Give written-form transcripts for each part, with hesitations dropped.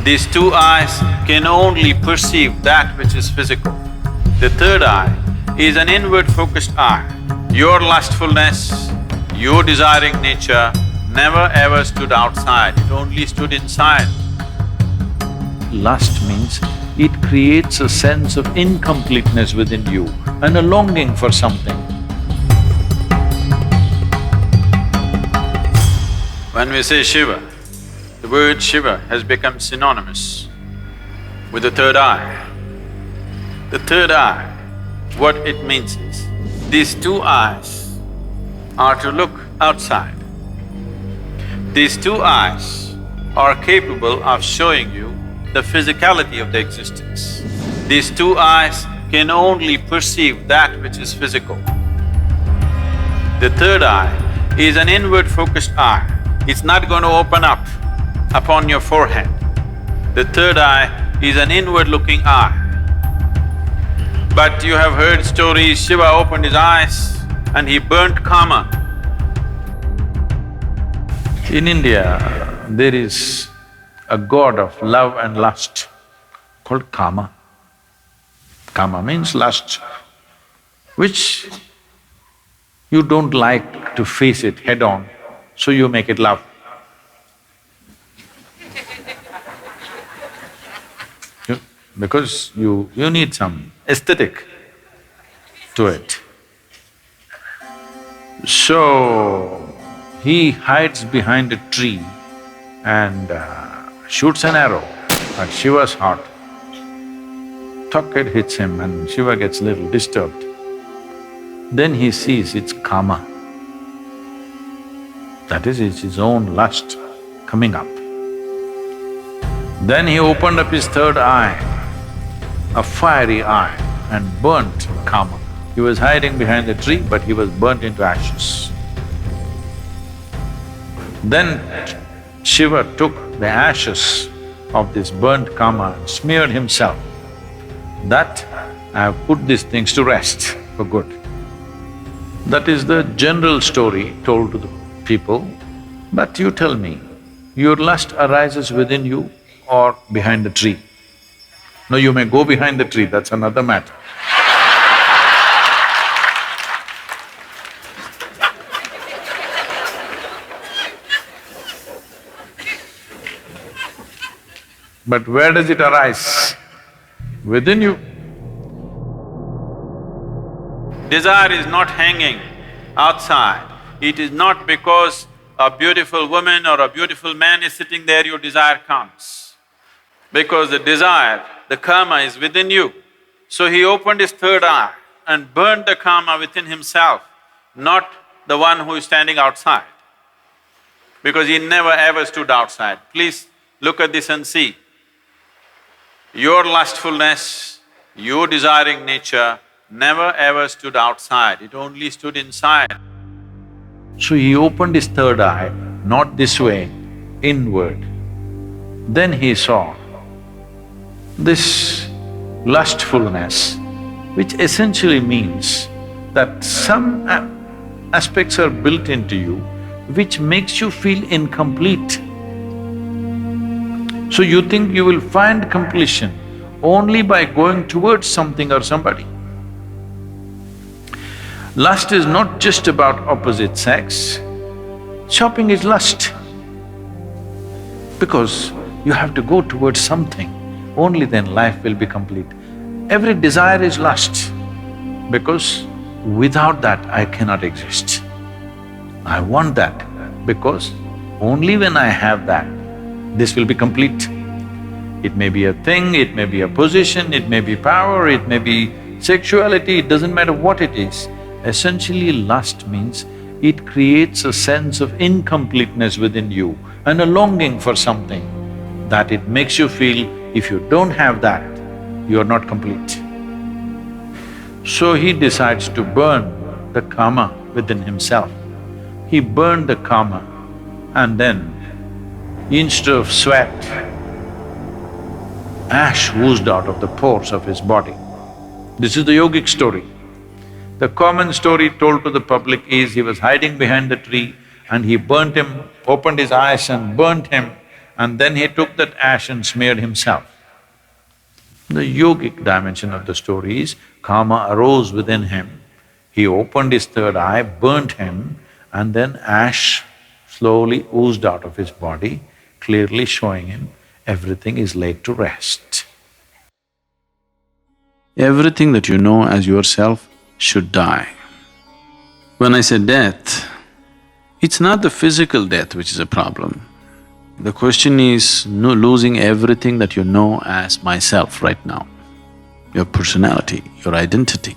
These two eyes can only perceive that which is physical. The third eye is an inward-focused eye. Your lustfulness, your desiring nature never ever stood outside, it only stood inside. Lust means it creates a sense of incompleteness within you and a longing for something. When we say Shiva, the word Shiva has become synonymous with the third eye. The third eye, what it means is, these two eyes are to look outside. These two eyes are capable of showing you the physicality of the existence. These two eyes can only perceive that which is physical. The third eye is an inward-focused eye. It's not going to open up upon your forehead. The third eye is an inward-looking eye. But you have heard stories, Shiva opened his eyes and he burnt Kama. In India, there is a god of love and lust called Kama. Kama means lust, which you don't like to face it head-on, so you make it love. Because you need some aesthetic to it. So, he hides behind a tree and shoots an arrow at Shiva's heart. Tuck, it hits him and Shiva gets a little disturbed. Then he sees it's Kama. That is, it's his own lust coming up. Then he opened up his third eye, a fiery eye, and burnt Kama. He was hiding behind the tree, but he was burnt into ashes. Then Shiva took the ashes of this burnt Kama and smeared himself. That I have put these things to rest for good. That is the general story told to the people. But you tell me, your lust arises within you or behind the tree? No, you may go behind the tree, that's another matter. But where does it arise? Within you. Desire is not hanging outside. It is not because a beautiful woman or a beautiful man is sitting there, your desire comes. Because the desire, the Kama is within you. So he opened his third eye and burned the Kama within himself, not the one who is standing outside. Because he never ever stood outside. Please look at this and see. Your lustfulness, your desiring nature never ever stood outside, it only stood inside. So he opened his third eye, not this way, inward. Then he saw this lustfulness, which essentially means that some aspects are built into you which makes you feel incomplete. So you think you will find completion only by going towards something or somebody. Lust is not just about opposite sex, shopping is lust. Because you have to go towards something, only then life will be complete. Every desire is lust, because without that I cannot exist. I want that, because only when I have that, this will be complete. It may be a thing, it may be a position, it may be power, it may be sexuality, it doesn't matter what it is. Essentially, lust means it creates a sense of incompleteness within you and a longing for something that it makes you feel if you don't have that, you are not complete. So he decides to burn the Kama within himself. He burned the Kama and then instead of sweat, ash oozed out of the pores of his body. This is the yogic story. The common story told to the public is he was hiding behind the tree and he burnt him, opened his eyes and burnt him, and then he took that ash and smeared himself. The yogic dimension of the story is, Kama arose within him, he opened his third eye, burnt him, and then ash slowly oozed out of his body, clearly showing him everything is laid to rest. Everything that you know as yourself should die. When I say death, it's not the physical death which is a problem. The question is losing everything that you know as myself right now, your personality, your identity.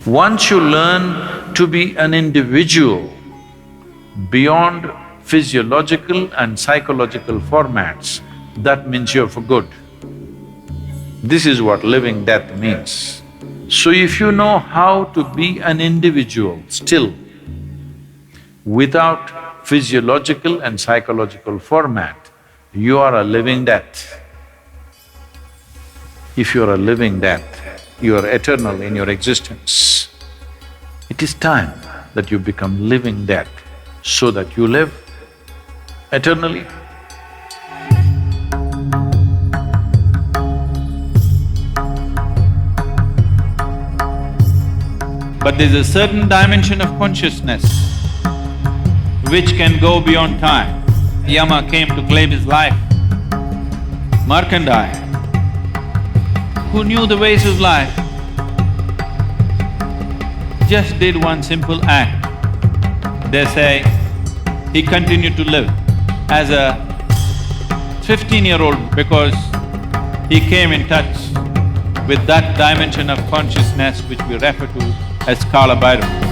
Once you learn to be an individual beyond physiological and psychological formats, that means you're for good. This is what living death means. So if you know how to be an individual still, without physiological and psychological format, you are a living death. If you are a living death, you are eternal in your existence. It is time that you become living death so that you live eternally. But there's a certain dimension of consciousness which can go beyond time. Yama came to claim his life. Markandeya, who knew the ways of life, just did one simple act. They say he continued to live as a 15-year-old because he came in touch with that dimension of consciousness which we refer to as Kala Bhairava.